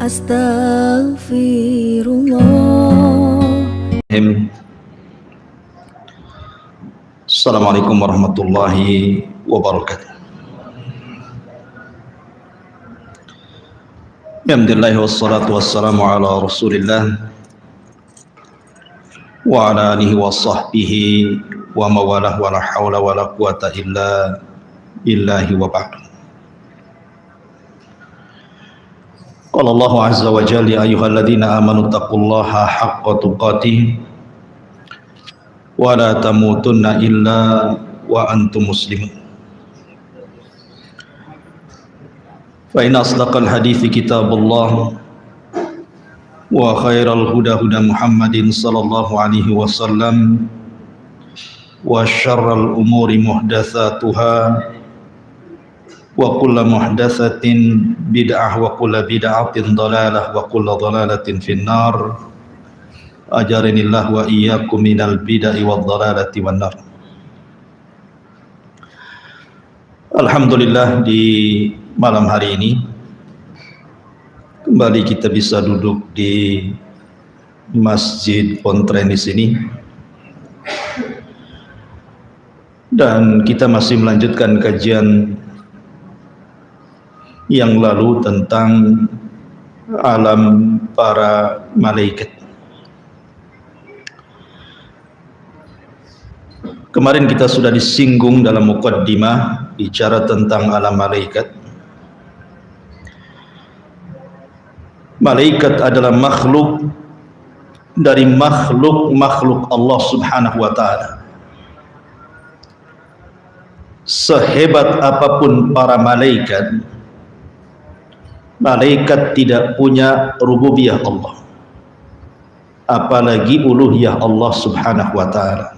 Astaghfirullah. Assalamualaikum warahmatullahi wabarakatuh. Alhamdulillah wassalatu wassalamu ala rasulillah wa ala alihi wa sahbihi wa mawalah wa la hawla wa la quwata illa billahi wa ba'du. Qala Allah azza wa jalla ya ayyuhalladzina amanu taqullaha haqqa tuqatih wa la tamutunna illa wa antum muslimun. Fa inna asdaqal hadithi kitabullah wa khairal huda huda Muhammadin sallallahu alaihi wasallam wa syarral umuri muhdatsatuha wa kullu muhdatsatin bid'ah wa kullu bid'atin dhalalah wa kullu dhalalatin finnar. Ajaranillah wa iyyakum minal bid'ah wad dhalalati wan nar. Alhamdulillah, di malam hari ini kembali kita bisa duduk di Masjid Pontren di sini, dan kita masih melanjutkan kajian yang lalu tentang alam para malaikat. Kemarin kita sudah disinggung dalam muqaddimah bicara tentang alam malaikat. Malaikat adalah makhluk dari makhluk Allah Subhanahu wa ta'ala. Sehebat apapun para malaikat, malaikat tidak punya rububiyah Allah, apalagi uluhiyah Allah Subhanahu wa ta'ala.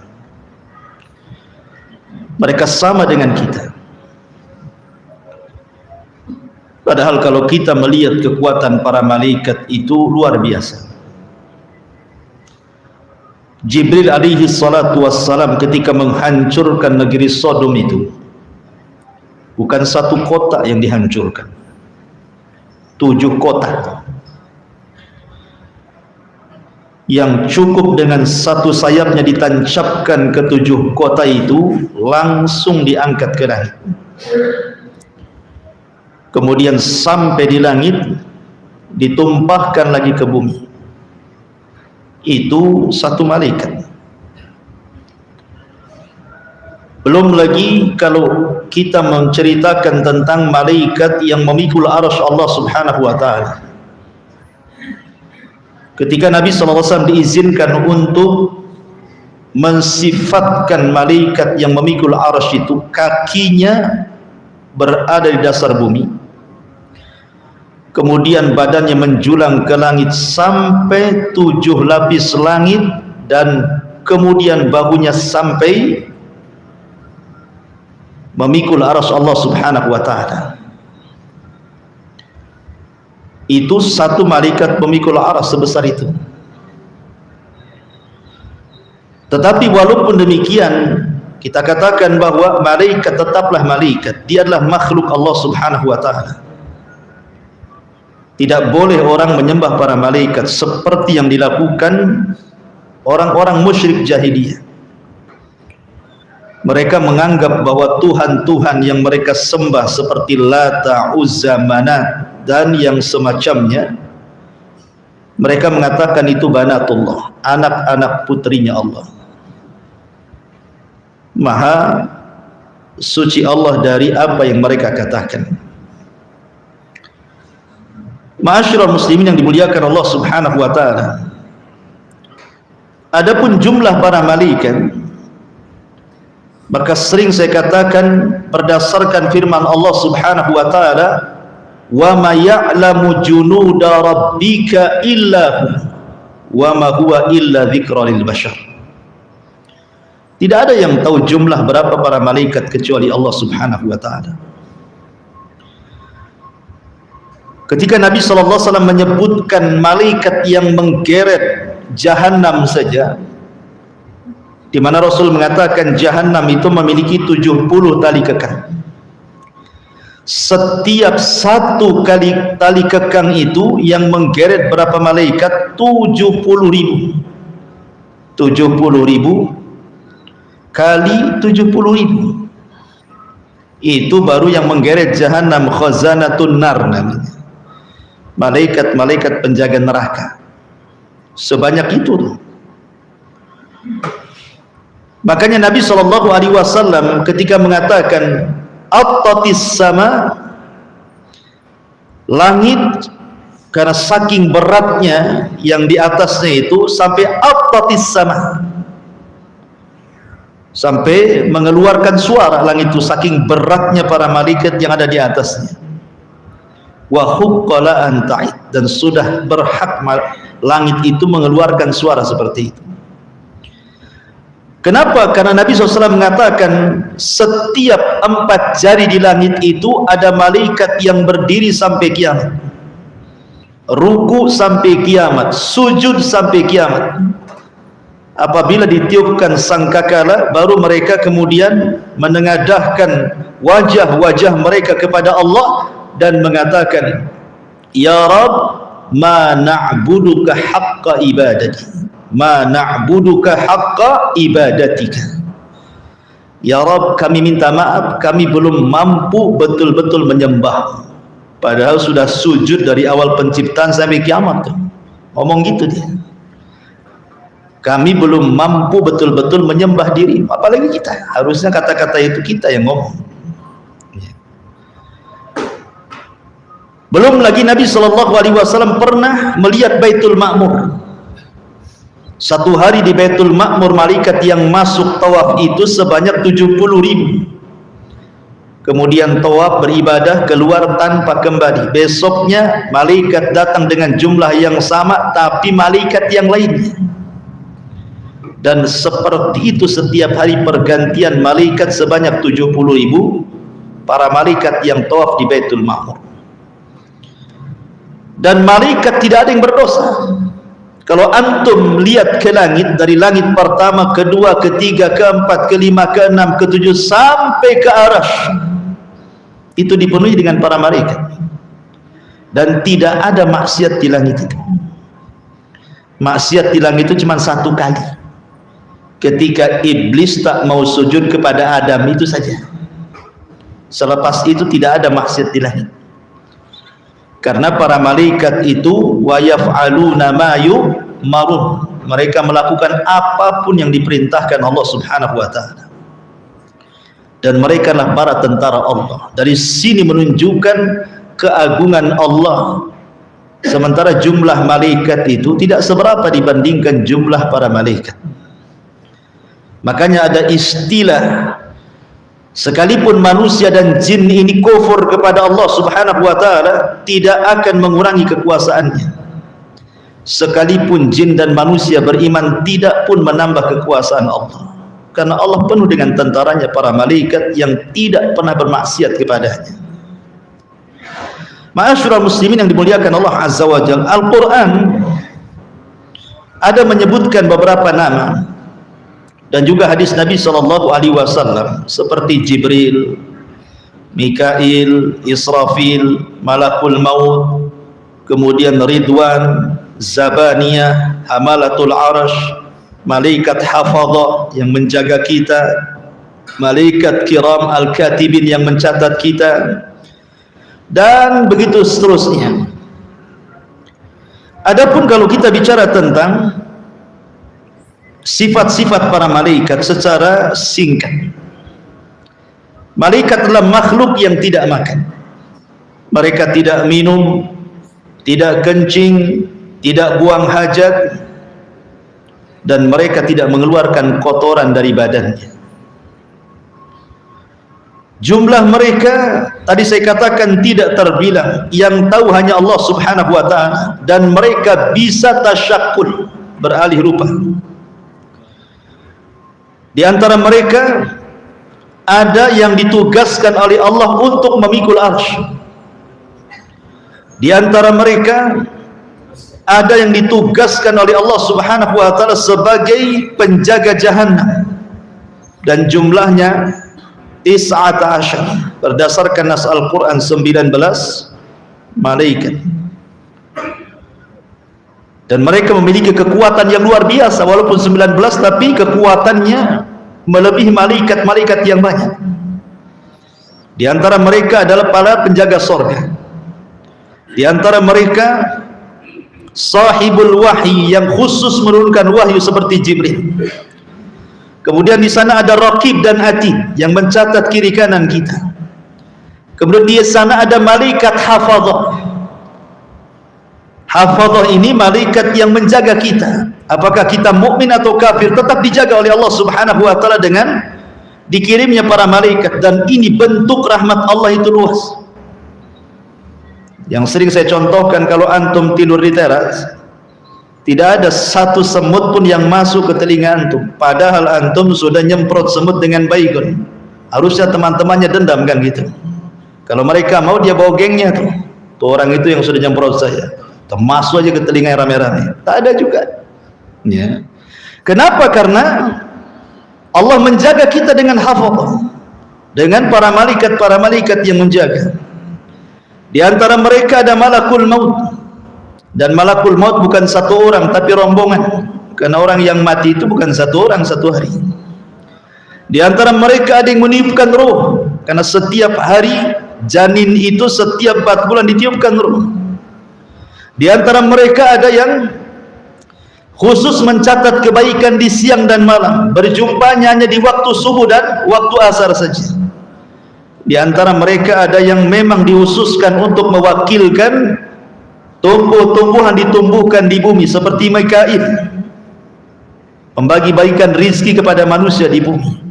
Mereka sama dengan kita. Padahal kalau kita melihat kekuatan para malaikat itu luar biasa. Jibril alaihi salatu wassalam ketika menghancurkan negeri Sodom itu, bukan satu kota yang dihancurkan, 7 kota yang cukup dengan satu sayapnya ditancapkan ke 7 kota itu, langsung diangkat ke langit, kemudian sampai di langit ditumpahkan lagi ke bumi. Itu satu malaikat. Belum lagi kalau kita menceritakan tentang malaikat yang memikul arsy Allah Subhanahu wa ta'ala. Ketika Nabi SAW diizinkan untuk mensifatkan malaikat yang memikul arsy itu, kakinya berada di dasar bumi, kemudian badannya menjulang ke langit sampai 7 lapis langit, dan kemudian bahunya sampai memikul arsy Allah Subhanahu wa ta'ala. Itu satu malaikat memikul arsy sebesar itu. Tetapi walaupun demikian, kita katakan bahwa malaikat tetaplah malaikat. Dia adalah makhluk Allah Subhanahu wa ta'ala. Tidak boleh orang menyembah para malaikat seperti yang dilakukan orang-orang musyrik jahiliyah. Mereka menganggap bahwa Tuhan-Tuhan yang mereka sembah seperti Lata, Uzza, Manat dan yang semacamnya, mereka mengatakan itu banatullah, anak-anak putrinya Allah. Maha suci Allah dari apa yang mereka katakan. Ma'asyiral muslimin yang dimuliakan Allah Subhanahu wa ta'ala, adapun jumlah para malaikat, maka sering saya katakan berdasarkan firman Allah Subhanahu wa ta'ala, wa ma ya'lamu junuda rabbika illa hu wa ma huwa illa dzikra lil bashar. Tidak ada yang tahu jumlah berapa para malaikat kecuali Allah Subhanahu wa ta'ala. Ketika Nabi SAW menyebutkan malaikat yang menggeret Jahannam saja, di mana Rasul mengatakan Jahannam itu memiliki 70 tali kekang. Setiap satu kali tali kekang itu yang menggeret berapa malaikat? 70.000. 70.000 kali 70.000. Itu baru yang menggeret jahanam, khazanatun nar namanya. Malaikat-malaikat penjaga neraka. Sebanyak itu tuh. Makanya Nabi SAW ketika mengatakan attatis sama, langit karena saking beratnya yang di atasnya itu sampai attatis sama, sampai mengeluarkan suara langit itu saking beratnya para malaikat yang ada di atasnya. Wa huqqala an ta'id, dan sudah berhak langit itu mengeluarkan suara seperti itu. Kenapa? Karena Nabi SAW mengatakan setiap 4 jari di langit itu ada malaikat yang berdiri sampai kiamat, ruku sampai kiamat, sujud sampai kiamat. Apabila ditiupkan sangkakala, baru mereka kemudian menengadahkan wajah-wajah mereka kepada Allah dan mengatakan, Ya Rabb, ma na'buduka haqqa ibadati, ma na'buduka haqqa ibadatika. Ya Rabb, kami minta maaf, kami belum mampu betul-betul menyembah. Padahal sudah sujud dari awal penciptaan sampai kiamat tuh. Ngomong gitu dia. Kami belum mampu betul-betul menyembah diri, apalagi kita. Harusnya kata-kata itu kita yang ngomong. Belum lagi Nabi SAW pernah melihat Baitul Ma'mur. Satu hari di Baitul Ma'mur, malaikat yang masuk tawaf itu sebanyak 70.000. Kemudian tawaf, beribadah, keluar tanpa kembali. Besoknya malaikat datang dengan jumlah yang sama, tapi malaikat yang lainnya. Dan seperti itu setiap hari pergantian malaikat sebanyak 70.000 para malaikat yang tawaf di Baitul Ma'mur. Dan malaikat tidak ada yang berdosa. Kalau antum lihat ke langit, dari langit pertama, kedua, ketiga, keempat, kelima, keenam, ketujuh sampai ke Arasy, itu dipenuhi dengan para malaikat. Dan tidak ada maksiat di langit itu. Maksiat di langit itu cuma satu kali, ketika iblis tak mau sujud kepada Adam, itu saja. Selepas itu tidak ada maksiat di langit. Karena para malaikat itu wa yaf'aluna ma yu'marun, mereka melakukan apapun yang diperintahkan Allah Subhanahu wa taala. Dan mereka adalah para tentara Allah. Dari sini menunjukkan keagungan Allah. Sementara jumlah malaikat itu tidak seberapa dibandingkan jumlah para malaikat. Makanya ada istilah, sekalipun manusia dan jin ini kufur kepada Allah Subhanahu wa taala, tidak akan mengurangi kekuasaannya. Sekalipun jin dan manusia beriman, tidak pun menambah kekuasaan Allah. Karena Allah penuh dengan tentaranya para malaikat yang tidak pernah bermaksiat kepadanya. Ma'asyiral muslimin yang dimuliakan Allah Azza wa Jalla, Al-Quran ada menyebutkan beberapa nama, dan juga hadis Nabi SAW seperti Jibril, Mikail, Israfil, Malakul Maut, kemudian Ridwan, Zabaniyah, Hamalatul Arash, malaikat hafadhah yang menjaga kita, malaikat kiram al-katibin yang mencatat kita, dan begitu seterusnya. Adapun kalau kita bicara tentang sifat-sifat para malaikat secara singkat, malaikat adalah makhluk yang tidak makan. Mereka tidak minum, tidak kencing, tidak buang hajat, dan mereka tidak mengeluarkan kotoran dari badannya. Jumlah mereka tadi saya katakan tidak terbilang, yang tahu hanya Allah Subhanahu wa taala, dan mereka bisa tasyakkul, beralih rupa. Di antara mereka ada yang ditugaskan oleh Allah untuk memikul arsy. Di antara mereka ada yang ditugaskan oleh Allah Subhanahu wa taala sebagai penjaga jahannam, dan jumlahnya 19. berdasarkan nas Al-Quran 19 malaikat, dan mereka memiliki kekuatan yang luar biasa. Walaupun 19 tapi kekuatannya melebihi malaikat-malaikat yang banyak. Di antara mereka adalah para penjaga sorga. Di antara mereka sahibul wahyi yang khusus menurunkan wahyu seperti Jibril. Kemudian di sana ada Raqib dan Atid yang mencatat kiri kanan kita. Kemudian di sana ada malaikat hafadzah. Hafadzah ini malaikat yang menjaga kita. Apakah kita mukmin atau kafir tetap dijaga oleh Allah Subhanahu wa taala dengan dikirimnya para malaikat, dan ini bentuk rahmat Allah itu luas. Yang sering saya contohkan, kalau antum tidur di teras, tidak ada satu semut pun yang masuk ke telinga antum, padahal antum sudah nyemprot semut dengan baygon. Harusnya teman-temannya dendam kan gitu. Kalau mereka mau, dia bawa gengnya tuh orang itu yang sudah nyemprot saya, masuk aja ke telinga rame-rame. Tak ada juga ya. Kenapa? Karena Allah menjaga kita dengan hafadzah, dengan para malaikat yang menjaga. Di antara mereka ada malakul maut, dan malakul maut bukan satu orang tapi rombongan, karena orang yang mati itu bukan satu orang satu hari. Di antara mereka ada yang meniupkan roh, karena setiap hari janin itu setiap 4 bulan ditiupkan roh. Di antara mereka ada yang khusus mencatat kebaikan di siang dan malam, berjumpanya hanya di waktu subuh dan waktu asar saja. Di antara mereka ada yang memang dihususkan untuk mewakilkan tumbuh-tumbuhan ditumbuhkan di bumi, seperti Mikail, membagi bagikan rizki kepada manusia di bumi.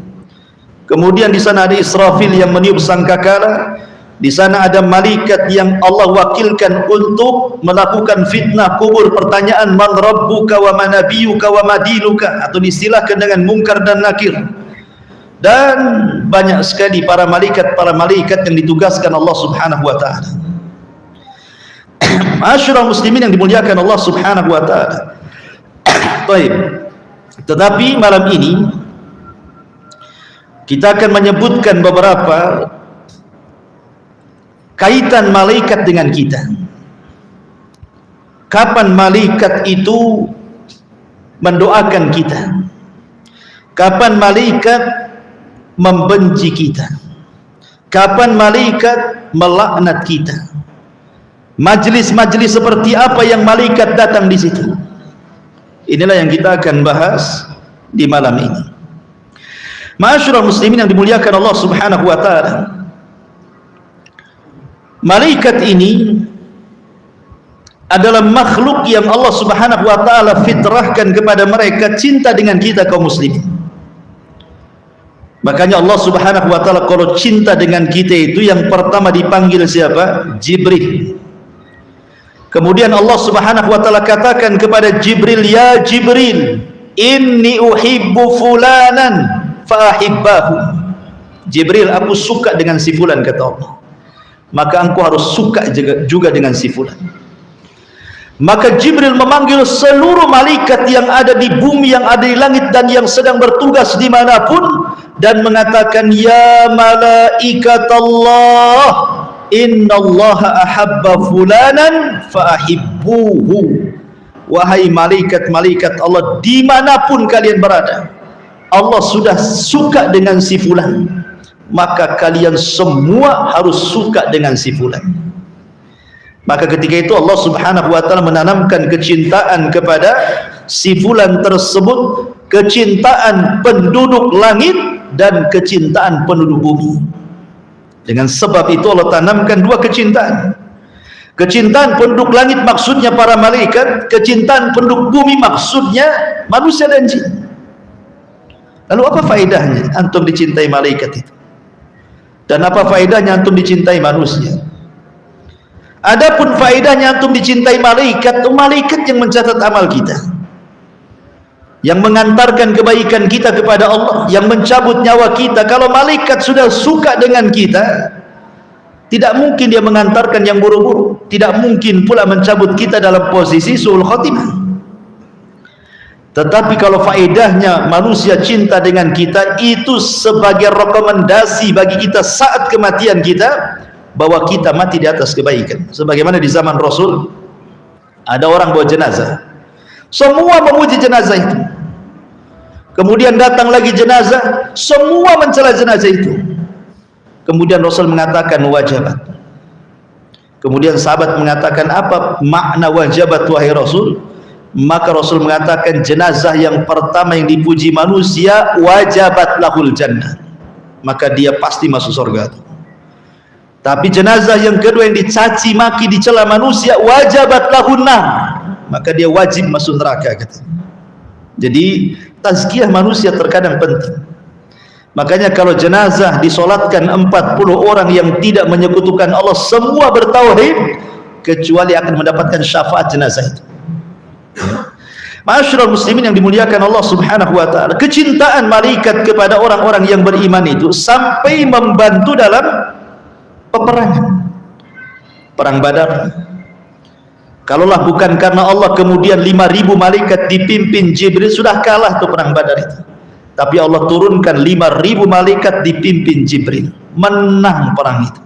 Kemudian di sana ada Israfil yang meniup sangkakala. Di sana ada malaikat yang Allah wakilkan untuk melakukan fitnah kubur, pertanyaan man rabbuka wa man nabiyuka wa ma dinuka, atau diistilahkan dengan mungkar dan nakir. Dan banyak sekali para malaikat yang ditugaskan Allah Subhanahu wa taala. Ma'asyiral muslimin yang dimuliakan Allah Subhanahu wa taala. Baik. Tetapi malam ini kita akan menyebutkan beberapa kaitan malaikat dengan kita. Kapan malaikat itu mendoakan kita? Kapan malaikat membenci kita? Kapan malaikat melaknat kita? Majlis-majlis seperti apa yang malaikat datang di situ? Inilah yang kita akan bahas di malam ini. Ma'asyiral muslimin yang dimuliakan Allah Subhanahu wa taala. Malaikat ini adalah makhluk yang Allah Subhanahu wa taala fitrahkan kepada mereka cinta dengan kita kaum muslimin. Makanya Allah Subhanahu wa taala kalau cinta dengan kita itu yang pertama dipanggil siapa? Jibril. Kemudian Allah Subhanahu wa taala katakan kepada Jibril, ya Jibril, inni uhibbu fulanan fa ahibbahu. Jibril, aku suka dengan si fulan, kata Allah, maka engkau harus suka juga dengan si fulan. Maka Jibril memanggil seluruh malaikat yang ada di bumi, yang ada di langit, dan yang sedang bertugas dimanapun, dan mengatakan, ya malaikat Allah, innallaha ahabba fulanan faahibbuhu. Wahai malaikat-malaikat Allah, dimanapun kalian berada, Allah sudah suka dengan si fulan, maka kalian semua harus suka dengan si fulan. Maka ketika itu Allah Subhanahu wa taala menanamkan kecintaan kepada si fulan tersebut, kecintaan penduduk langit dan kecintaan penduduk bumi. Dengan sebab itu Allah tanamkan dua kecintaan. Kecintaan penduduk langit maksudnya para malaikat, kecintaan penduduk bumi maksudnya manusia dan jin. Lalu apa faedahnya antum dicintai malaikat itu? Dan apa faedahnya antum dicintai manusia? Adapun faedahnya antum dicintai malaikat, malaikat yang mencatat amal kita, yang mengantarkan kebaikan kita kepada Allah, yang mencabut nyawa kita. Kalau malaikat sudah suka dengan kita, tidak mungkin dia mengantarkan yang buruk-buruk, tidak mungkin pula mencabut kita dalam posisi su'ul khotimah. Tetapi kalau faedahnya manusia cinta dengan kita, itu sebagai rekomendasi bagi kita saat kematian kita, bahwa kita mati di atas kebaikan. Sebagaimana di zaman Rasul, ada orang bawa jenazah, semua memuji jenazah itu. Kemudian datang lagi jenazah, semua mencela jenazah itu. Kemudian Rasul mengatakan wajabat. Kemudian sahabat mengatakan, apa makna wajabat wahai Rasul? Maka Rasul mengatakan, jenazah yang pertama yang dipuji manusia, wajabat lahul jannah, maka dia pasti masuk surga. Tapi jenazah yang kedua yang dicaci maki, dicela manusia, wajabat lahun nar, maka dia wajib masuk neraka, kata. Jadi tazkiyah manusia terkadang penting. Makanya kalau jenazah disolatkan 40 orang yang tidak menyekutukan Allah, semua bertauhid, kecuali akan mendapatkan syafaat jenazah itu. Ma'asyiral muslimin yang dimuliakan Allah Subhanahu wa taala, kecintaan malaikat kepada orang-orang yang beriman itu sampai membantu dalam peperangan. Perang Badar, kalaulah bukan karena Allah, kemudian 5.000 malaikat dipimpin Jibril, sudah kalah tuh perang Badar itu. Tapi Allah turunkan 5.000 malaikat dipimpin Jibril, menang perang itu.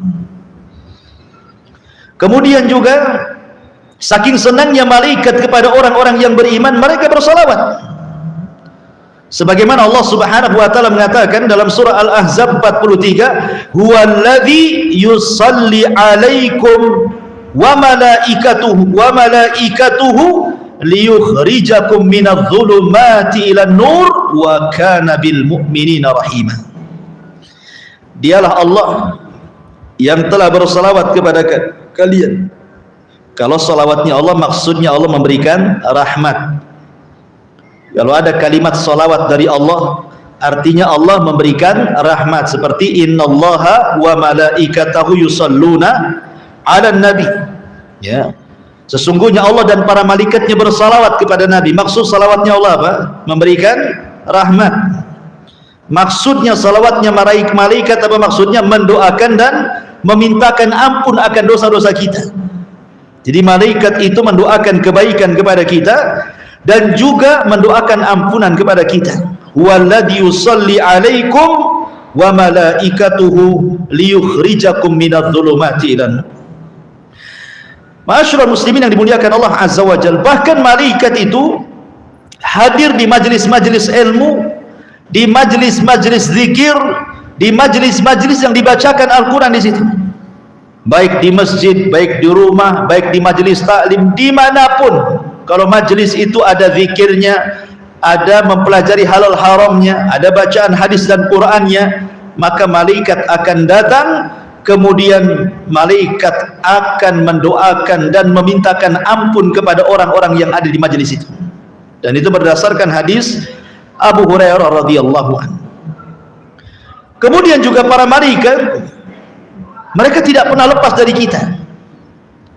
Kemudian juga saking senangnya malaikat kepada orang-orang yang beriman, mereka bersalawat. Sebagaimana Allah Subhanahu wa taala mengatakan dalam surah Al-Ahzab 43, huwallazi yusalli 'alaikum wa malaikatuhu liyukhrijakum minadh dhulumati ilan nur wa kana bil mu'minina rahima. Dialah Allah yang telah bersalawat kepada kalian. Kalau salawatnya Allah, maksudnya Allah memberikan rahmat. Kalau ada kalimat salawat dari Allah, artinya Allah memberikan rahmat. Seperti innallaha wa malaikatahu yusalluna 'alan nabi, ya, sesungguhnya Allah dan para malaikatnya bersalawat kepada Nabi. Maksud salawatnya Allah apa? Memberikan rahmat. Maksudnya salawatnya malaikat apa maksudnya? Mendoakan dan memintakan ampun akan dosa-dosa kita. Jadi malaikat itu mendoakan kebaikan kepada kita dan juga mendoakan ampunan kepada kita. Huwallazi yusalli 'alaikum wa malaikatuhu liyukhrijakum minadh dhulumati ilan nur. Ma'asyiral muslimin yang dimuliakan Allah Azza wa Jalla, bahkan malaikat itu hadir di majlis-majlis ilmu, di majlis-majlis zikir, di majlis-majlis yang dibacakan Al-Quran di situ. Baik di masjid, baik di rumah, baik di majlis taklim, dimanapun. Kalau majlis itu ada zikirnya, ada mempelajari halal haramnya, ada bacaan hadis dan Qur'annya, maka malaikat akan datang. Kemudian malaikat akan mendoakan dan memintakan ampun kepada orang-orang yang ada di majelis itu. Dan itu berdasarkan hadis Abu Hurairah radhiyallahu anhu. Kemudian juga para malaikat, mereka tidak pernah lepas dari kita.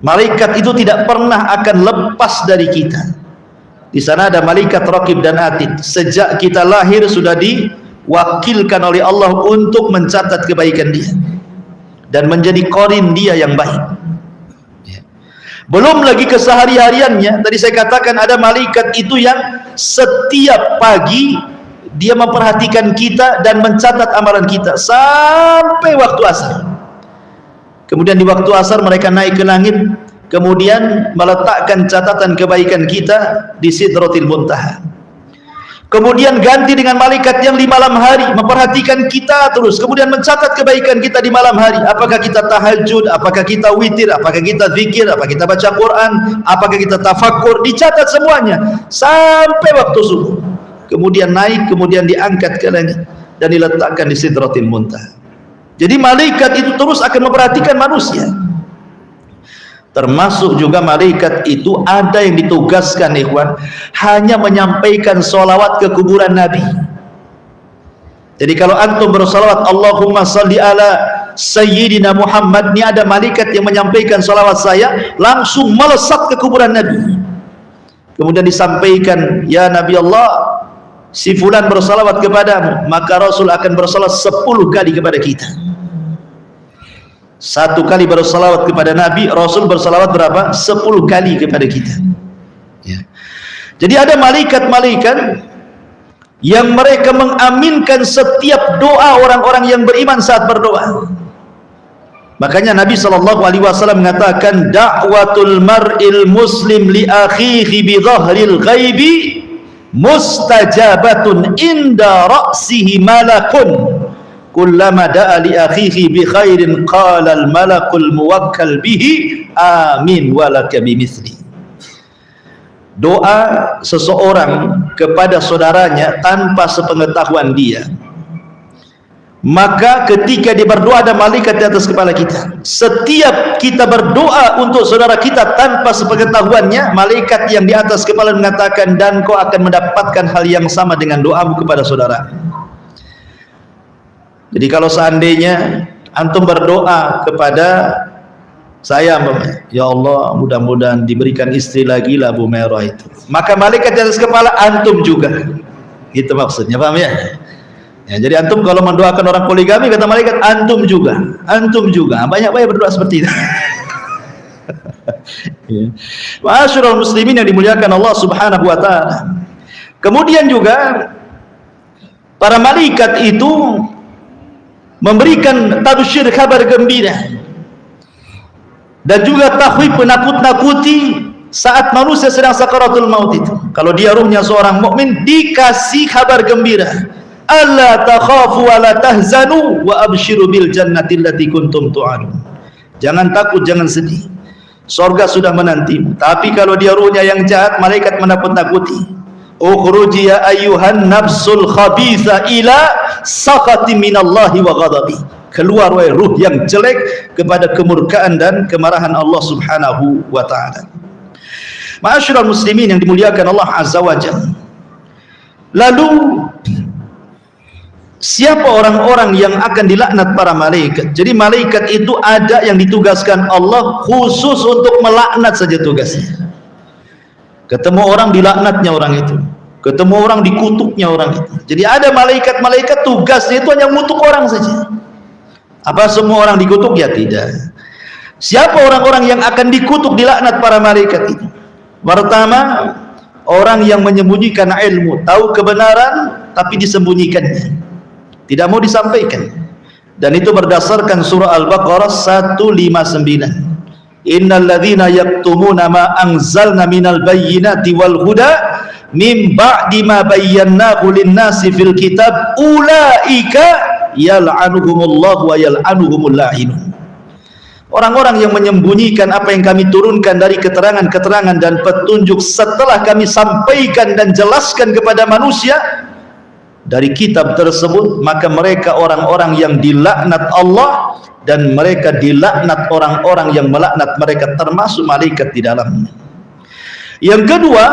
Malaikat itu tidak pernah akan lepas dari kita. Di sana ada malaikat raqib dan atid. Sejak kita lahir sudah diwakilkan oleh Allah untuk mencatat kebaikan dia dan menjadi qarin dia yang baik. Belum lagi kesehari-hariannya. Tadi saya katakan ada malaikat itu yang setiap pagi dia memperhatikan kita dan mencatat amalan kita sampai waktu asar. Kemudian di waktu asar mereka naik ke langit, kemudian meletakkan catatan kebaikan kita di Sidratil Muntaha. Kemudian ganti dengan malaikat yang di malam hari memperhatikan kita terus, kemudian mencatat kebaikan kita di malam hari. Apakah kita tahajud, apakah kita witir, apakah kita zikir, apakah kita baca Quran, apakah kita tafakkur, dicatat semuanya sampai waktu subuh. Kemudian naik, kemudian diangkat ke langit dan diletakkan di Sidratil Muntaha. Jadi malaikat itu terus akan memperhatikan manusia. Termasuk juga malaikat itu ada yang ditugaskan, ikhwan, hanya menyampaikan sholawat ke kuburan Nabi. Jadi kalau antum bersolawat Allahumma salli ala Sayyidina Muhammad, ini ada malaikat yang menyampaikan sholawat saya, langsung melesat ke kuburan Nabi. Kemudian disampaikan, ya Nabi Allah, si fulan bersolawat kepadamu, maka Rasul akan bersolawat 10 kali kepada kita. 1 kali bersalawat kepada Nabi, Rasul bersalawat berapa? 10 kali kepada kita. Ya. Jadi ada malaikat-malaikat yang mereka mengaminkan setiap doa orang-orang yang beriman saat berdoa. Makanya Nabi SAW mengatakan, da'watul mar'il muslim li akhihi bi dhahril ghaibi mustajabatun inda ra'sihi malakun kullama da'a li akhihi bi khairin qala al malakul muwakkal bihi amin walaka bimithli. Doa seseorang kepada saudaranya tanpa sepengetahuan dia, maka ketika dia berdoa ada malaikat di atas kepala kita. Setiap kita berdoa untuk saudara kita tanpa sepengetahuannya, malaikat yang di atas kepala mengatakan, dan kau akan mendapatkan hal yang sama dengan doamu kepada saudara. Jadi kalau seandainya antum berdoa kepada saya, ya Allah mudah-mudahan diberikan istri lagi lah Bu Merah itu, maka malaikat di atas kepala antum juga, gitu maksudnya, paham ya? Ya, jadi antum kalau mendoakan orang poligami, kata malaikat, antum juga, banyak-banyak berdoa seperti itu. Ya. Ma'asyiral muslimin yang dimuliakan Allah Subhanahu wa taala. Kemudian juga para malaikat itu memberikan tabsyir, kabar gembira, dan juga tahwib, penakut-nakuti saat manusia sedang sakaratul maut itu. Kalau dia ruhnya seorang mukmin, dikasih kabar gembira, alla takhafu wa la tahzanu wa abshiru bil jannati allati kuntum tu'adun. Jangan takut, jangan sedih, surga sudah menantimu. Tapi kalau dia ruhnya yang jahat, malaikat menakut-nakuti, ukhruji ya ayyuhan nafsul khabitha ila sakhati minallahi wa ghadabi. Keluar wahai ruh yang jelek kepada kemurkaan dan kemarahan Allah Subhanahu wa taala. Ma'asyiral muslimin yang dimuliakan Allah Azza wa Jalla. Lalu siapa orang-orang yang akan dilaknat para malaikat? Jadi malaikat itu ada yang ditugaskan Allah khusus untuk melaknat saja tugasnya. Ketemu orang dilaknatnya orang itu, ketemu orang dikutuknya orang itu. Jadi ada malaikat-malaikat tugasnya itu hanya mengutuk orang saja. Apa semua orang dikutuk? Ya tidak. Siapa orang-orang yang akan dikutuk, dilaknat para malaikat itu? Pertama, orang yang menyembunyikan ilmu, tahu kebenaran tapi disembunyikannya, tidak mau disampaikan. Dan itu berdasarkan surah Al-Baqarah 159. Innal ladzina yaktumuna ma anzalna minal bayyinati wal huda min ba'di ma bayyanahu lin-nasi fil kitab ulaika yal'anuhumullahu wa yal'anuhumul la'inun. Orang-orang yang menyembunyikan apa yang kami turunkan dari keterangan-keterangan dan petunjuk setelah kami sampaikan dan jelaskan kepada manusia dari kitab tersebut, maka mereka orang-orang yang dilaknat Allah, dan mereka dilaknat orang-orang yang melaknat mereka, termasuk malaikat di dalamnya. Yang kedua,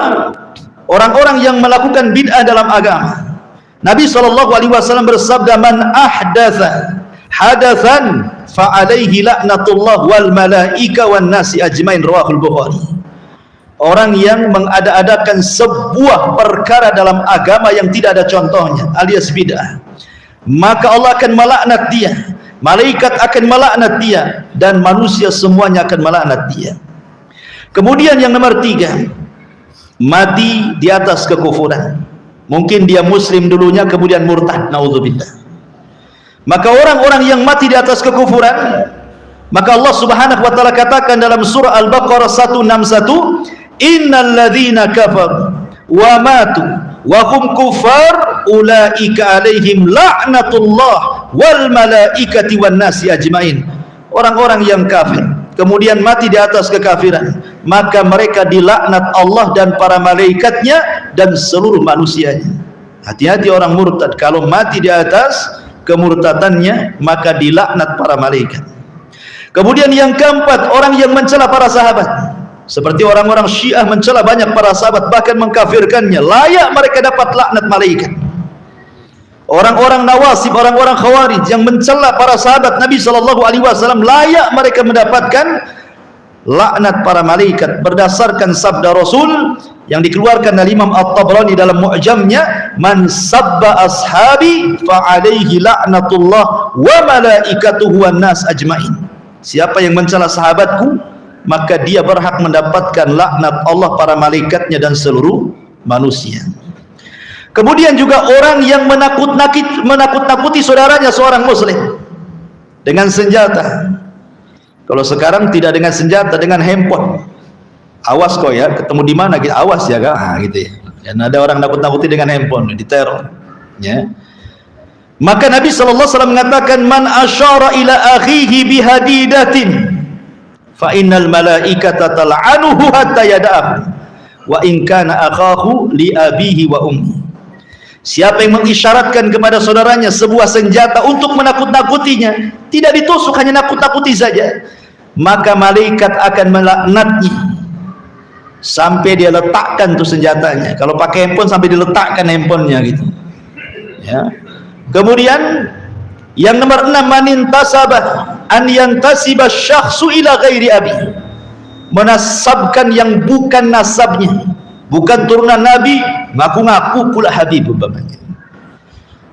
orang-orang yang melakukan bid'ah dalam agama. Nabi SAW bersabda, man ahdatha hadathan fa'alaihi la'natullah wal malaika wan nasi ajmain, rawahul Bukhari. Orang yang mengada-adakan sebuah perkara dalam agama yang tidak ada contohnya, alias bid'ah, maka Allah akan melaknat dia, malaikat akan melaknat dia, dan manusia semuanya akan melaknat dia. Kemudian yang nomor tiga, mati di atas kekufuran. Mungkin dia muslim dulunya kemudian murtad, naudzubillah. Maka orang-orang yang mati di atas kekufuran, maka Allah Subhanahu wa taala katakan dalam surah Al-Baqarah 161, innal ladzina kafaru wa matu wa hum kufar ulaika alaihim la'natullah wal malaikati wan nasi ajmain. Orang-orang yang kafir kemudian mati di atas kekafiran, maka mereka dilaknat Allah dan para malaikatnya dan seluruh manusianya. Hati-hati orang murtad, kalau mati di atas kemurtadannya maka dilaknat para malaikat. Kemudian yang keempat, orang yang mencela para sahabat, seperti orang-orang Syiah mencela banyak para sahabat, bahkan mengkafirkannya, layak mereka dapat laknat malaikat. Orang-orang Nawasib, orang-orang Khawarij yang mencela para sahabat Nabi SAW, layak mereka mendapatkan laknat para malaikat, berdasarkan sabda Rasul yang dikeluarkan dari Imam At-Tabrani dalam Mu'jamnya, man sabba ashabi fa alaihi la'natullah wa malaikatuhu wan nas ajmain. Siapa yang mencela sahabatku, maka dia berhak mendapatkan laknat Allah, para malaikatnya dan seluruh manusia. Kemudian juga orang yang menakut-nakuti saudaranya seorang muslim dengan senjata. Kalau sekarang tidak dengan senjata, dengan handphone. Awas kau ya, ketemu di mana gitu, awas ya kak, gitu ya. Dan ada orang nakut-nakuti dengan handphone, diteror. Ya. Maka Nabi SAW mengatakan, man asyara ila akhihi bihadidatin, fa innal malaikata tal'anuhu hatta yada'ahu, wa in kana akhahu li abihi wa ummi. Siapa yang mengisyaratkan kepada saudaranya sebuah senjata untuk menakut-nakutinya, tidak ditusuk, hanya nakut-nakuti saja, maka malaikat akan melaknatnya sampai dia letakkan tuh senjatanya. Kalau pakai handphone sampai diletakkan handphonenya gitu. Ya. Kemudian yang nomor 6, manintasabah an yantasiba syakhsu ila ghairi abi, menasabkan yang bukan nasabnya, bukan turunan Nabi, ngaku-ngaku pula Habib umpamanya.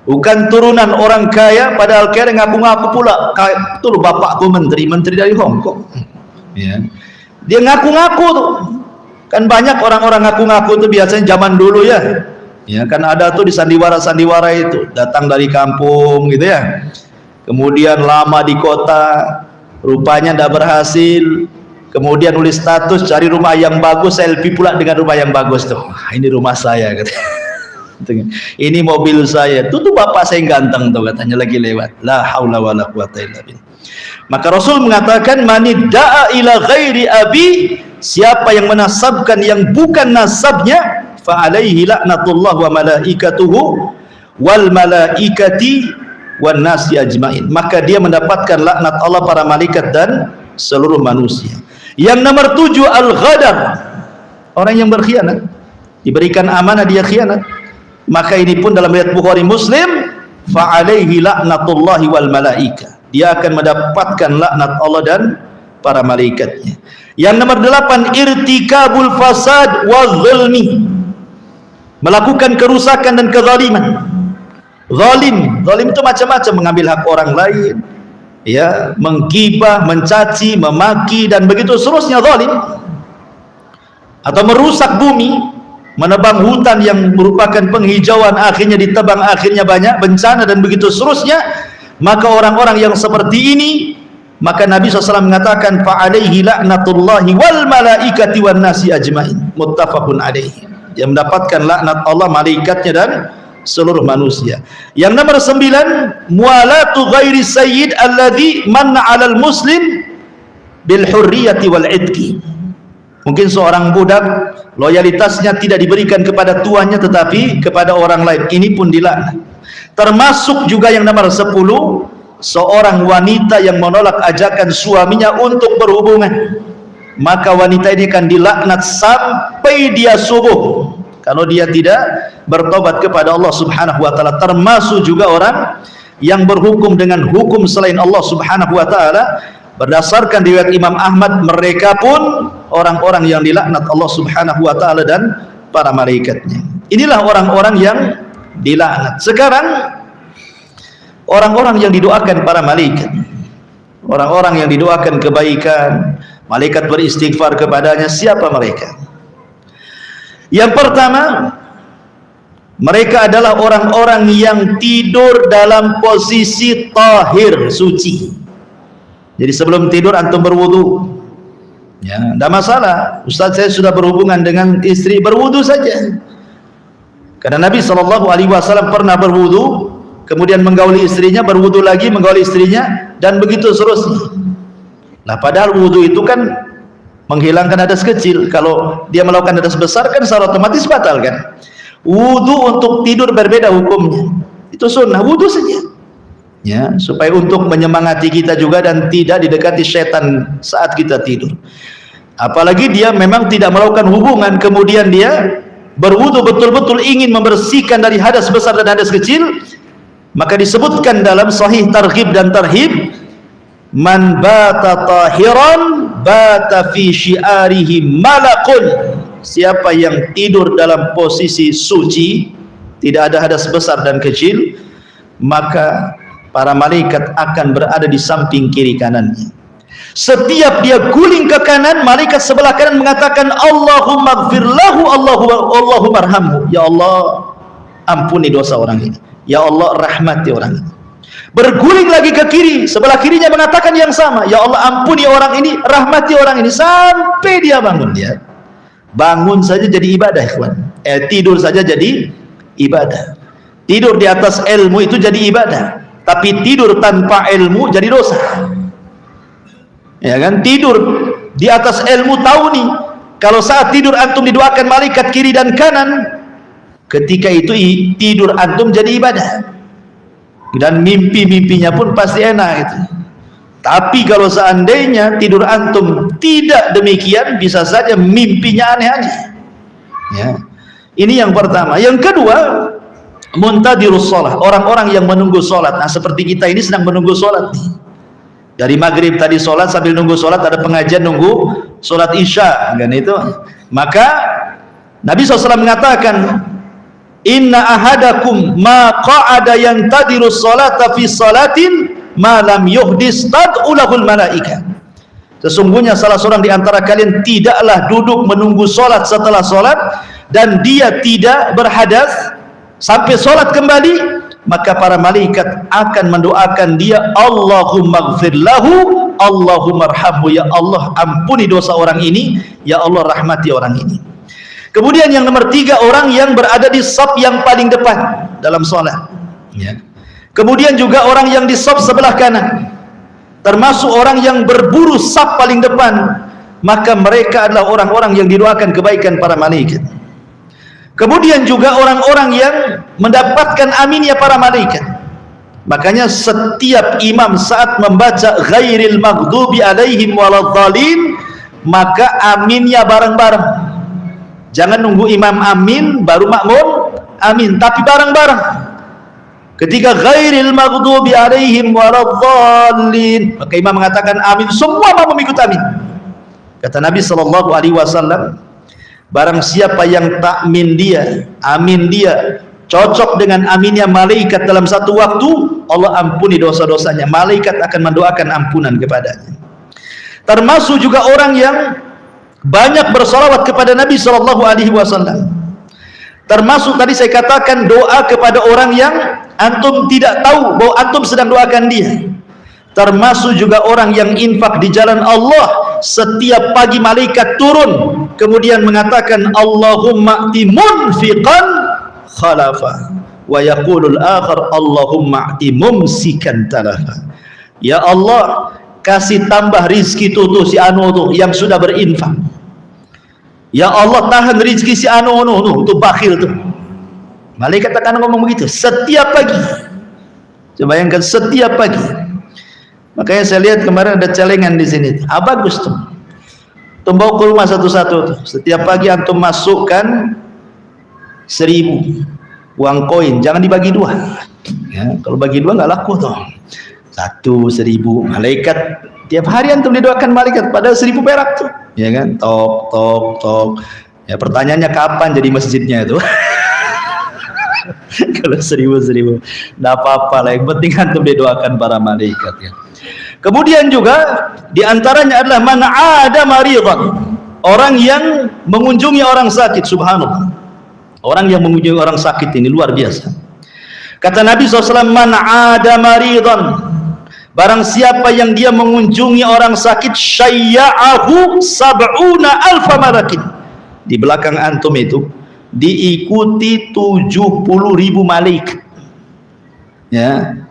Bukan turunan orang kaya, padahal kaya ngaku-ngaku pula betul bapakku menteri dari Hong Kong. Ya. Dia ngaku-ngaku tuh. Kan banyak orang-orang ngaku-ngaku tuh biasanya zaman dulu ya. Ya, kan ada tuh di sandiwara-sandiwara itu, datang dari kampung gitu ya. Kemudian lama di kota, rupanya tidak berhasil. Kemudian nulis status cari rumah yang bagus, selfie pula dengan rumah yang bagus tuh. Ini rumah saya katanya. Ini mobil saya. Tuh bapak saya yang ganteng tuh katanya lagi lewat. La haula wala quwata illa billah. Maka Rasul mengatakan, manidda'a ila ghairi abi, siapa yang menasabkan yang bukan nasabnya, fa alaihi laknatullah wa malaikatuhu wal malaikati wan nasi ajmain, maka dia mendapatkan laknat Allah, para malaikat dan seluruh manusia. Yang nomor 7, al-ghadar, orang yang berkhianat, diberikan amanah dia khianat, maka ini pun dalam riwayat Bukhari Muslim, fa alaihi laknatullahi wal malaika, dia akan mendapatkan laknat Allah dan para malaikatnya. Yang nomor 8, irtikabul fasad wa zulmi, melakukan kerusakan dan kezaliman. Zalim itu macam-macam, mengambil hak orang lain, ya, menggibah, mencaci, memaki dan begitu seterusnya, zalim. Atau merusak bumi, menebang hutan yang merupakan penghijauan, akhirnya ditebang, akhirnya banyak bencana dan begitu seterusnya. Maka orang-orang yang seperti ini, maka Nabi SAW mengatakan, fa alaihi laknatullahi wal malaikati wan nasi ajmain, muttafaqun alaihi. Dia mendapatkan laknat Allah, malaikatnya dan seluruh manusia. Yang nomor 9, mualatu ghairi sayyid alladhi manna 'alal muslim bil hurriyati wal idki. Mungkin seorang budak loyalitasnya tidak diberikan kepada tuannya tetapi kepada orang lain, ini pun dilaknat. Termasuk juga yang nomor 10, seorang wanita yang menolak ajakan suaminya untuk berhubungan, maka wanita ini akan dilaknat sampai dia subuh kalau dia tidak bertobat kepada Allah Subhanahu wa taala. Termasuk juga orang yang berhukum dengan hukum selain Allah Subhanahu wa taala, berdasarkan riwayat Imam Ahmad, mereka pun orang-orang yang dilaknat Allah Subhanahu wa taala dan para malaikatnya. Inilah orang-orang yang dilaknat. Sekarang orang-orang yang didoakan para malaikat, orang-orang yang didoakan kebaikan, malaikat beristighfar kepadanya, siapa mereka? Yang pertama, mereka adalah orang-orang yang tidur dalam posisi tahir, suci. Jadi sebelum tidur antum berwudu, ya, tidak masalah. Ustaz, saya sudah berhubungan dengan istri, berwudu saja. Karena Nabi SAW pernah berwudu, kemudian menggauli istrinya, berwudu lagi, menggauli istrinya, dan begitu seterusnya. Nah, padahal wudu itu kan menghilangkan hadas kecil. Kalau dia melakukan hadas besar kan secara otomatis batal kan. Wudu untuk tidur berbeda hukumnya. Itu sunnah, wudu saja. Ya, supaya untuk menyemangati kita juga dan tidak didekati setan saat kita tidur. Apalagi dia memang tidak melakukan hubungan, kemudian dia berwudu betul-betul ingin membersihkan dari hadas besar dan hadas kecil, maka disebutkan dalam Sahih Targhib dan Tarhib, man bata tahiran bata fi syiarihi malakun, siapa yang tidur dalam posisi suci, tidak ada hadas besar dan kecil, maka para malaikat akan berada di samping kiri kanannya. Setiap dia guling ke kanan, malaikat sebelah kanan mengatakan Allahumma gfir lahu, Allahumma arhamhu. Ya Allah, ampuni dosa orang ini. Ya Allah, rahmati orang ini. Berguling lagi ke kiri, sebelah kirinya mengatakan yang sama. Ya Allah, ampuni orang ini, rahmati orang ini, sampai dia bangun. Dia bangun saja jadi ibadah, ikhwan. Tidur saja jadi ibadah. Tidur di atas ilmu itu jadi ibadah, tapi tidur tanpa ilmu jadi dosa. Ya kan? Tidur di atas ilmu, tahu nih kalau saat tidur antum didoakan malaikat kiri dan kanan, ketika itu tidur antum jadi ibadah. Dan mimpi-mimpinya pun pasti enak itu. Tapi kalau seandainya tidur antum tidak demikian, bisa saja mimpinya aneh-aneh. Ya. Ini yang pertama. Yang kedua, muntadirus sholat, orang-orang yang menunggu sholat. Nah, seperti kita ini sedang menunggu sholat nih. Dari maghrib tadi sholat, sambil nunggu sholat ada pengajian nunggu sholat isya, kan itu. Maka Nabi SAW mengatakan, inna ahadakum ma qa'ada yantadiru sholata fi sholatin ma lam yuhdis tad'ulahul malaika. Sesungguhnya salah seorang di antara kalian tidaklah duduk menunggu sholat setelah sholat dan dia tidak berhadas sampai sholat kembali, maka para malaikat akan mendoakan dia, Allahumma gfir lahu, Allahumma arhamhu. Ya Allah, ampuni dosa orang ini, ya Allah, rahmati orang ini. Kemudian yang nomor 3, orang yang berada di shaf yang paling depan dalam sholat. Ya. Kemudian juga orang yang di shaf sebelah kanan, termasuk orang yang berburu shaf paling depan, maka mereka adalah orang-orang yang didoakan kebaikan para malaikat. Kemudian juga orang-orang yang mendapatkan aminnya para malaikat. Makanya setiap imam saat membaca ghairil maghdubi alaihim waladhdallin, maka aminnya bareng-bareng. Jangan nunggu imam amin baru makmum amin, tapi bareng-bareng. Ketika ghairil maghdubi alaihim waladhdallin, maka imam mengatakan amin, semua makmum ikut amin. Kata Nabi SAW, barang siapa yang takmin dia, amin dia cocok dengan aminnya malaikat dalam satu waktu, Allah ampuni dosa-dosanya. Malaikat akan mendoakan ampunan kepadanya. Termasuk juga orang yang banyak bersolawat kepada Nabi SAW. Termasuk tadi saya katakan doa kepada orang yang antum tidak tahu bahwa antum sedang doakan dia. Termasuk juga orang yang infak di jalan Allah. Setiap pagi malaikat turun kemudian mengatakan Allahumma ati munfiqan khalafa wa yaqulul akhar Allahumma ati mumsikan talafa. Ya Allah, kasih tambah rizki tuh si anu tuh yang sudah berinfak. Ya Allah, tahan rizki si anu tuh bakhil tuh. Malaikat akan ngomong begitu setiap pagi. Coba bayangkan setiap pagi. Makanya saya lihat kemarin ada celengan di sini. Bagus tuh. Bawa ke rumah satu-satu tuh. Setiap pagi antum masukkan 1000 uang koin, jangan dibagi 2. Ya, kalau bagi 2 nggak laku tuh. 1.000 malaikat tiap hari antum didoakan malaikat, padahal 1000 perak tuh, ya kan? Tok. Ya pertanyaannya kapan jadi masjidnya itu? Kalau 1000, nggak apa-apa lah. Yang penting antum didoakan para malaikat ya. Kemudian juga diantaranya adalah man ada maridhan, orang yang mengunjungi orang sakit. Subhanallah, orang yang mengunjungi orang sakit ini luar biasa. Kata Nabi SAW, man ada maridhan, barang siapa yang dia mengunjungi orang sakit, syayya'ahu sab'una alfa malakin. Di belakang antum itu diikuti 70.000 malaikat. Ya,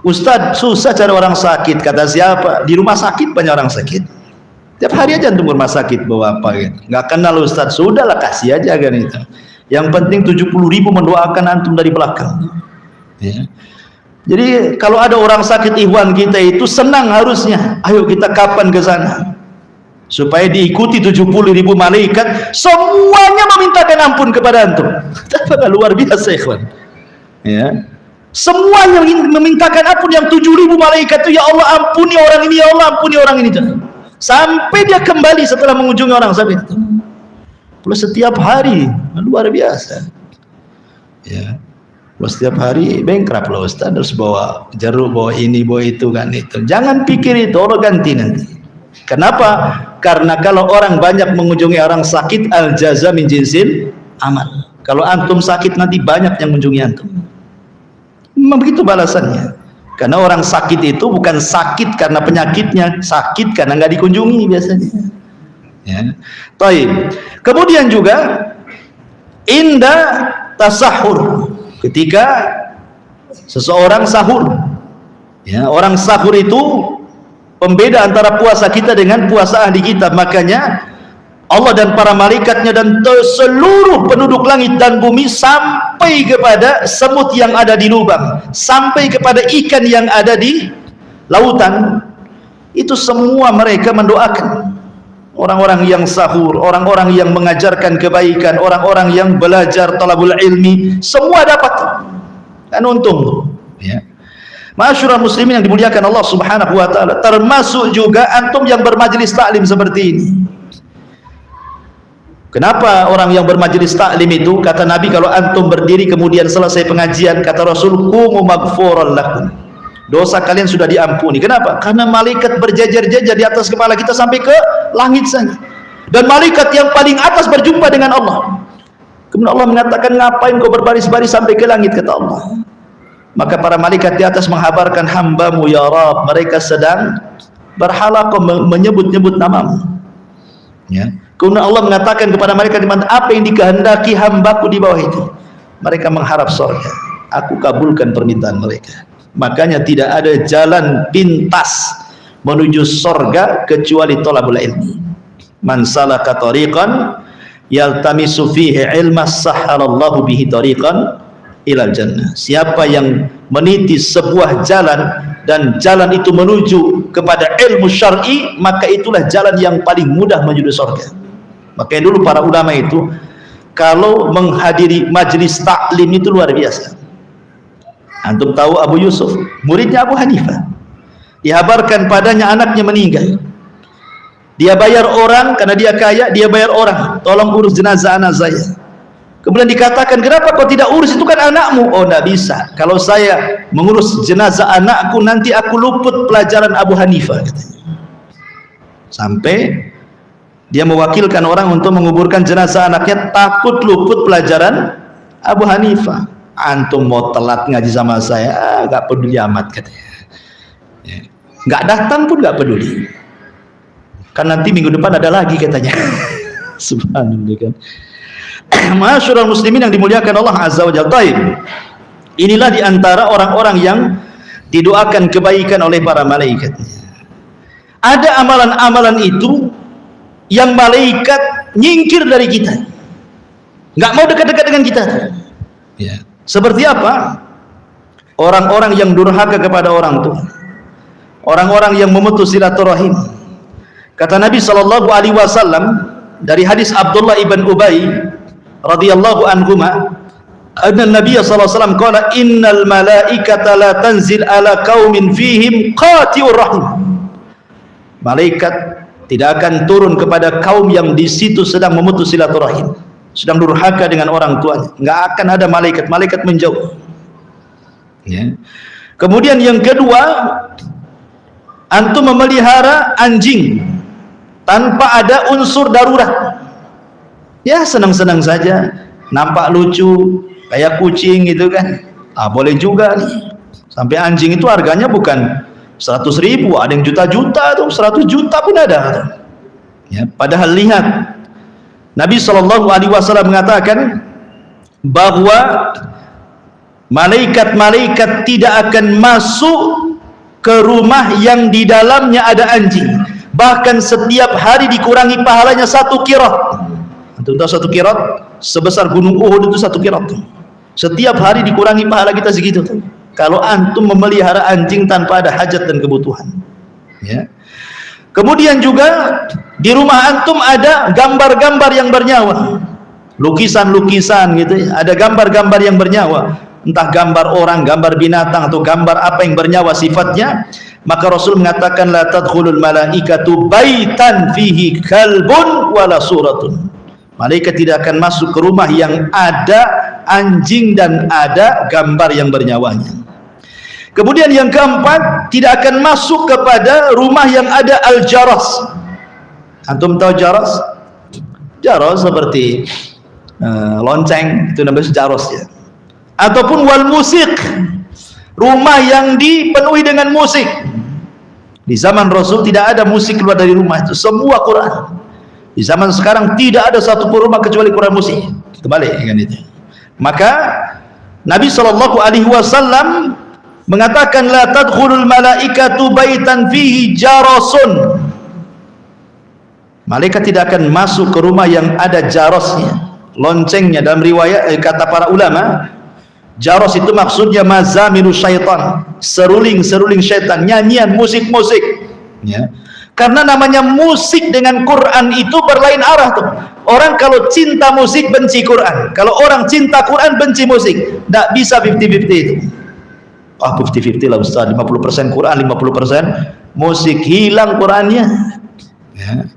Ustadz, susah cari orang sakit. Kata siapa? Di rumah sakit banyak orang sakit. Tiap hari aja antum ke rumah sakit bawa apa gitu. Nggak kenal Ustadz, sudahlah kasih aja kan itu. Yang penting 70.000 mendoakan antum dari belakang. Ya. Jadi kalau ada orang sakit ikhwan kita itu senang harusnya. Ayo kita kapan ke sana? Supaya diikuti 70.000 malaikat, semuanya memintakan ampun kepada antum. Betapa luar biasa ikhwan. Ya. Semuanya memintakan ampun, yang 7.000 malaikat itu, ya Allah ampuni orang ini, ya Allah ampuni orang ini. Sampai dia kembali setelah mengunjungi orang sakit itu. Plus setiap hari, luar biasa. Ya. Plus setiap hari bankrupt loh Ustaz, harus bawa jeruk, bawa ini, bawa itu kan itu. Jangan pikir itu, Allah ganti nanti. Kenapa? Karena kalau orang banyak mengunjungi orang sakit, al jaza min jinsil amal. Kalau antum sakit nanti banyak yang mengunjungi antum. Memang begitu balasannya. Karena orang sakit itu bukan sakit karena penyakitnya, sakit karena nggak dikunjungi biasanya. Ya. Taib. Kemudian juga inda tasahur, ketika seseorang sahur. Ya, orang sahur itu pembeda antara puasa kita dengan puasa ahli kita. Makanya Allah dan para malaikatnya dan seluruh penduduk langit dan bumi, sampai kepada semut yang ada di lubang, sampai kepada ikan yang ada di lautan, itu semua mereka mendoakan orang-orang yang sahur, orang-orang yang mengajarkan kebaikan, orang-orang yang belajar talabul ilmi, semua dapat kan, untung. Ya. Ma'asyiral muslimin yang dimuliakan Allah Subhanahu wa taala, termasuk juga antum yang bermajelis taklim seperti ini. Kenapa orang yang bermajelis taklim itu, kata Nabi, kalau antum berdiri kemudian selesai pengajian, kata Rasul, qumu maghfuran lakum, dosa kalian sudah diampuni. Kenapa? Karena malaikat berjajar-jajar di atas kepala kita sampai ke langit saja. Dan malaikat yang paling atas berjumpa dengan Allah. Kemudian Allah mengatakan, ngapain kau berbaris-baris sampai ke langit, kata Allah. Maka para malaikat di atas menghabarkan, hambamu ya Rabb, mereka sedang berhalaqah menyebut-nyebut namamu. Ya. Kemudian Allah mengatakan kepada mereka, apa yang dikehendaki hambaku di bawah itu? Mereka mengharap surga. Aku kabulkan permintaan mereka. Makanya tidak ada jalan pintas menuju surga kecuali thalabul ilmi. Man salaka tariqan yaltamisu fihi ilma sahhalallahu bihi tariqan ilal jannah. Siapa yang meniti sebuah jalan dan jalan itu menuju kepada ilmu syar'i, maka itulah jalan yang paling mudah menuju surga. Makanya dulu para ulama itu kalau menghadiri majelis taklim itu luar biasa. Antum tahu Abu Yusuf, muridnya Abu Hanifah, dihabarkan padanya anaknya meninggal. Dia bayar orang, karena dia kaya, dia bayar orang, tolong urus jenazah anak saya. Kemudian dikatakan, kenapa kau tidak urus, itu kan anakmu? Oh, tidak bisa, kalau saya mengurus jenazah anakku nanti aku luput pelajaran Abu Hanifah, katanya. Sampai dia mewakilkan orang untuk menguburkan jenazah anaknya, takut luput pelajaran Abu Hanifah. Antum mau telat ngaji sama saya, gak peduli amat, katanya. Ya. Gak datang pun gak peduli, kan nanti minggu depan ada lagi, katanya. Subhanallah, kan. Ma'asyiral muslimin yang dimuliakan Allah Azza wa Jalla. Inilah diantara orang-orang yang didoakan kebaikan oleh para malaikat. Ada amalan-amalan itu yang malaikat nyingkir dari kita, nggak mau dekat-dekat dengan kita. Ya. Seperti apa? Orang-orang yang durhaka kepada orang tua, orang-orang yang memutus silaturahim. Kata Nabi sallallahu alaihi wasallam dari hadis Abdullah ibn Ubay radhiyallahu anhuma, anna Nabi sallallahu alaihi wasallam qala, innal malaikata la tanzil ala qaumin fihim qati'ur rahim. Malaikat tidak akan turun kepada kaum yang di situ sedang memutus silaturahim, sedang durhaka dengan orang tuanya. Nggak akan ada malaikat, malaikat menjauh. Ya. Kemudian yang kedua, antum memelihara anjing tanpa ada unsur darurat. Ya, senang-senang saja, nampak lucu kayak kucing gitu kan. Ah, boleh juga nih. Sampai anjing itu harganya bukan 100.000, ada yang juta-juta tuh, 100 juta pun ada. Ya, padahal lihat, Nabi sallallahu alaihi wasallam mengatakan bahwa malaikat-malaikat tidak akan masuk ke rumah yang di dalamnya ada anjing. Bahkan setiap hari dikurangi pahalanya 1 qirat. Antum tahu 1 qirat? Sebesar gunung Uhud itu 1 qirat. Setiap hari dikurangi pahala kita segitu tuh. Kalau antum memelihara anjing tanpa ada hajat dan kebutuhan. Ya. Kemudian juga di rumah antum ada gambar-gambar yang bernyawa, lukisan-lukisan gitu ya. Ada gambar-gambar yang bernyawa, entah gambar orang, gambar binatang, atau gambar apa yang bernyawa sifatnya. Maka Rasul mengatakan, la tadkhulul malaikatu baitan fihi kalbun wala suratun. Malaikat tidak akan masuk ke rumah yang ada anjing dan ada gambar yang bernyawanya. Kemudian yang keempat, tidak akan masuk kepada rumah yang ada al-jaras. Antum tahu jaras? Jaras seperti lonceng, itu namanya jaras ya. Ataupun wal musik, rumah yang dipenuhi dengan musik. Di zaman Rasul tidak ada musik keluar dari rumah, itu semua Quran. Di zaman sekarang tidak ada satu pun rumah kecuali Quran musik. Terbalik kan itu. Maka Nabi SAW mengatakan la tadkhulul malaikatu baitan fihi jarasun. Malaikat tidak akan masuk ke rumah yang ada jarosnya, loncengnya. Dalam riwayat kata para ulama, jaros itu maksudnya mazamiru syaitan, seruling-seruling syaitan, nyanyian, musik-musik ya. Karena namanya musik dengan Quran itu berlain arah tuh. Orang kalau cinta musik benci Quran, kalau orang cinta Quran benci musik. Tidak bisa 50-50 itu. 50-50 lah Ustaz, 50% Quran, 50% musik, hilang Qurannya ya.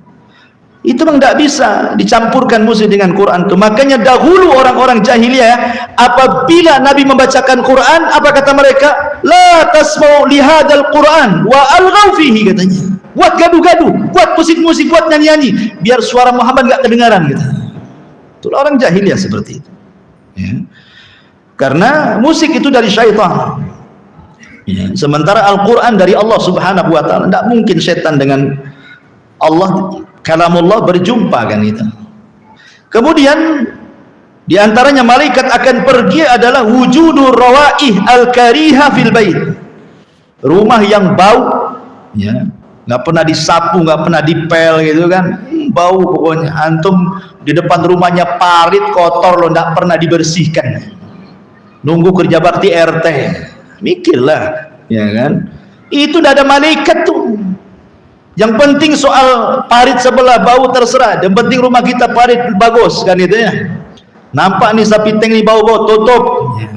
Itu memang tidak bisa dicampurkan musik dengan Quran itu. Makanya dahulu orang-orang jahiliyah apabila Nabi membacakan Quran, apa kata mereka? La tasma'u lihadal Quran wa alghaw fihi, katanya. Buat gaduh-gaduh, buat musik-musik, buat nyanyi-nyanyi, biar suara Muhammad enggak kedengaran gitu. Itulah orang jahiliyah seperti itu ya. Karena musik itu dari syaitan ya. Sementara Al-Quran dari Allah Subhanahu wa ta'ala. Tidak mungkin setan dengan Allah, kalamullah berjumpa kan itu. Kemudian diantaranya malaikat akan pergi adalah wujudur rawaih al-kariha fil bait, rumah yang bau ya, nggak pernah disapu, nggak pernah dipel gitu kan, bau pokoknya. Antum di depan rumahnya parit kotor loh, nggak pernah dibersihkan, nunggu kerja bakti RT, mikirlah ya kan. Itu udah ada malaikat tuh. Yang penting soal parit sebelah bau terserah, yang penting rumah kita parit bagus kan itu ya. Nampak nih sapi teng nih bau-bau, tutup ya.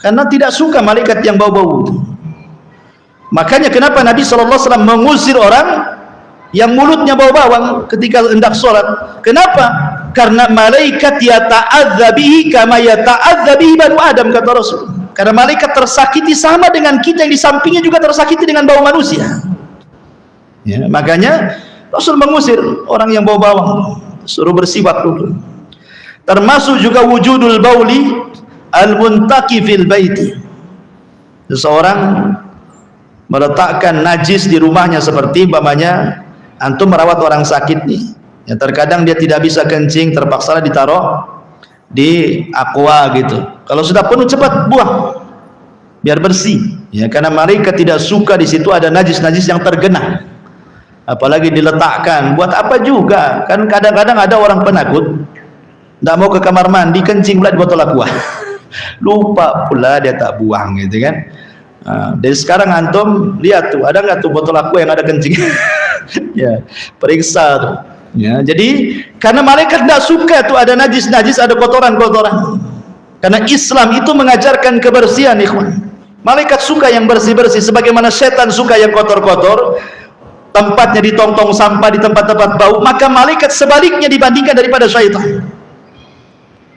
Karena tidak suka malaikat yang bau-bau. Makanya kenapa Nabi SAW mengusir orang yang mulutnya bau bawang ketika hendak sholat? Kenapa? Karena malaikat yata'adza bihi kama yata'adza bihi banu Adam, kata Rasul. Karena malaikat tersakiti sama dengan kita yang di sampingnya juga tersakiti dengan bau manusia ya. Makanya Rasul mengusir orang yang bau bawang, suruh bersiwak dulu. Termasuk juga wujudul bauli al-muntaqi fil baiti. Seseorang meletakkan najis di rumahnya, seperti umpamanya antum merawat orang sakit nih ya, terkadang dia tidak bisa kencing, terpaksa ditaruh di aqua gitu. Kalau sudah penuh cepat buang biar bersih ya, karena mereka tidak suka di situ ada najis-najis yang tergenang. Apalagi diletakkan, buat apa juga kan. Kadang-kadang ada orang penakut tidak mau ke kamar mandi, kencing pula di botol aqua lupa pula dia tak buang gitu kan. Dari sekarang antum lihat tuh, ada nggak tuh botol aqua yang ada kencing ya, periksa tuh ya. Jadi karena malaikat tidak suka tuh ada najis-najis, ada kotoran-kotoran. Karena Islam itu mengajarkan kebersihan ikhwan. Malaikat suka yang bersih-bersih, sebagaimana setan suka yang kotor-kotor, tempatnya di tong-tong sampah, di tempat-tempat bau. Maka malaikat sebaliknya dibandingkan daripada syaitan.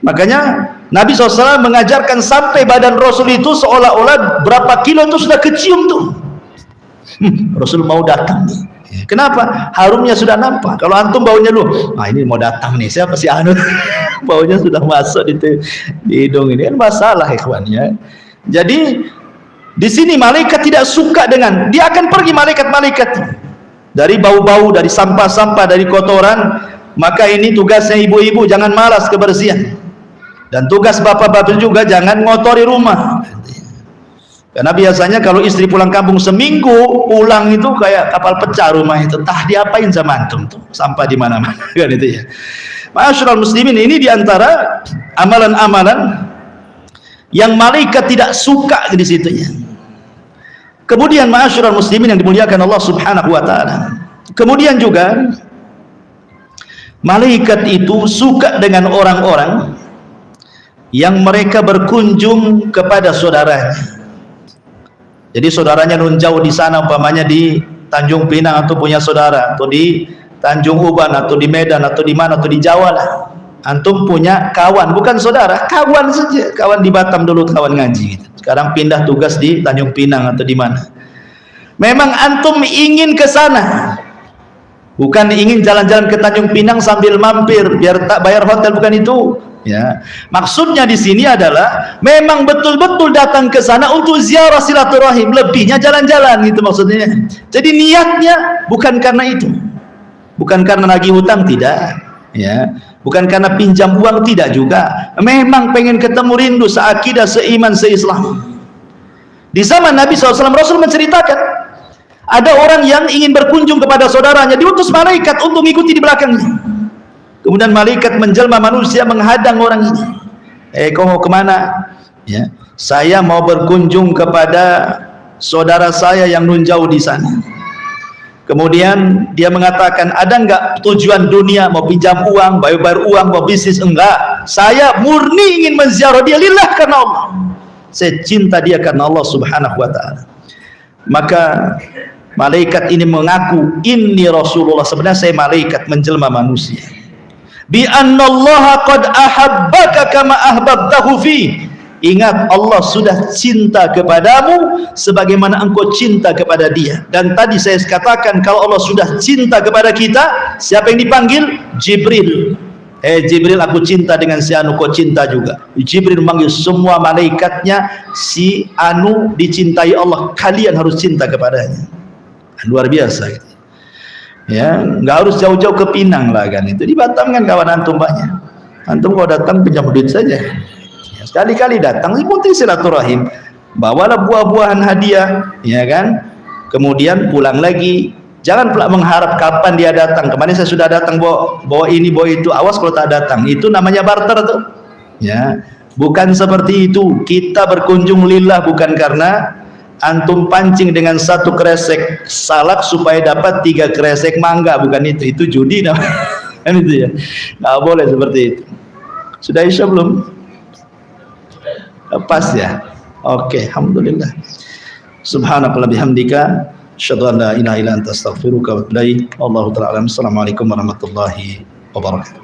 Makanya Nabi SAW mengajarkan sampai badan Rasul itu seolah-olah berapa kilo itu sudah kecium tuh. Rasul mau datang nih. Kenapa? Harumnya sudah nampak. Kalau antum baunya lu, nah ini mau datang nih, siapa si Anu? Baunya sudah masuk di hidung ini, kan masalah ikhwan ya. Jadi di sini malaikat tidak suka dengan, dia akan pergi malaikat-malaikat dari bau-bau, dari sampah-sampah, dari kotoran. Maka ini tugasnya ibu-ibu, jangan malas kebersihan. Dan tugas bapak-bapak juga jangan ngotori rumah. Karena biasanya kalau istri pulang kampung seminggu, pulang itu kayak kapal pecah rumah itu. Entah diapain sama antum tuh, sampah di mana-mana kan itu ya. Ma'asyiral muslimin, ini diantara amalan-amalan yang malaikat tidak suka di situ ya. Kemudian ma'asyiral muslimin yang dimuliakan Allah Subhanahu wa taala. Kemudian juga malaikat itu suka dengan orang-orang yang mereka berkunjung kepada saudaranya. Jadi saudaranya nun jauh di sana, umpamanya di Tanjung Pinang atau punya saudara, atau di Tanjung Uban, atau di Medan, atau di mana, atau di Jawa lah. Antum punya kawan, bukan saudara, kawan saja. Kawan di Batam dulu, kawan ngaji gitu. sekarang pindah tugas di Tanjung Pinang atau di mana. Memang antum ingin ke sana, bukan ingin jalan-jalan ke Tanjung Pinang sambil mampir biar tak bayar hotel, bukan itu. Ya, maksudnya di sini adalah memang betul-betul datang ke sana untuk ziarah silaturahim, lebihnya jalan-jalan gitu maksudnya. Jadi niatnya bukan karena itu, bukan karena nagih hutang, tidak, ya, bukan karena pinjam uang, tidak juga. Memang pengen ketemu, rindu, seakidah, seiman, seislam. Di zaman Nabi SAW, Rasul menceritakan ada orang yang ingin berkunjung kepada saudaranya, diutus malaikat untuk mengikuti di belakangnya. Kemudian malaikat menjelma manusia menghadang orang ini. Kau mau kemana? Ya, saya mau berkunjung kepada saudara saya yang nun jauh di sana. Kemudian dia mengatakan, ada enggak tujuan dunia, mau pinjam uang, bayar uang, mau bisnis? Enggak, saya murni ingin menziarah dia lillah, karena Allah. Saya cinta dia karena Allah Subhanahu wa ta'ala. Maka malaikat ini mengaku, inni Rasulullah, sebenarnya saya malaikat menjelma manusia. Bi annallaha qad ahabbaka kama ahbabtahu fi. Ingat, Allah sudah cinta kepadamu sebagaimana engkau cinta kepada dia. Dan tadi saya katakan, kalau Allah sudah cinta kepada kita, siapa yang dipanggil? Jibril. Jibril, aku cinta dengan si Anu, kau cinta juga. Jibril memanggil semua malaikatnya, si Anu dicintai Allah, kalian harus cinta kepadanya. Luar biasa gitu. Ya, nggak harus jauh-jauh ke Pinang lah kan, itu di Batam kan kawan antum banyak. Antum kalau datang pinjam duit saja, ya, sekali-kali datang ikuti silaturahim, bawalah buah-buahan hadiah, ya kan, kemudian pulang lagi. Jangan pula mengharap kapan dia datang. Kemarin saya sudah datang bawa ini bawa itu, awas kalau tak datang, itu namanya barter tuh. Ya, bukan seperti itu. Kita berkunjung lillah, bukan karena antum pancing dengan satu kresek salak supaya dapat 3 kresek mangga, bukan itu judi namanya. Kan itu ya, nggak boleh seperti itu. Sudah isya belum? Pas ya? Oke, alhamdulillah. Subhanakallah bihamdika, asyhadu an la ilaha illa anta astaghfiruka wa atubu ilaik. Wallahu ta'ala alam. Assalamualaikum warahmatullahi wabarakatuh.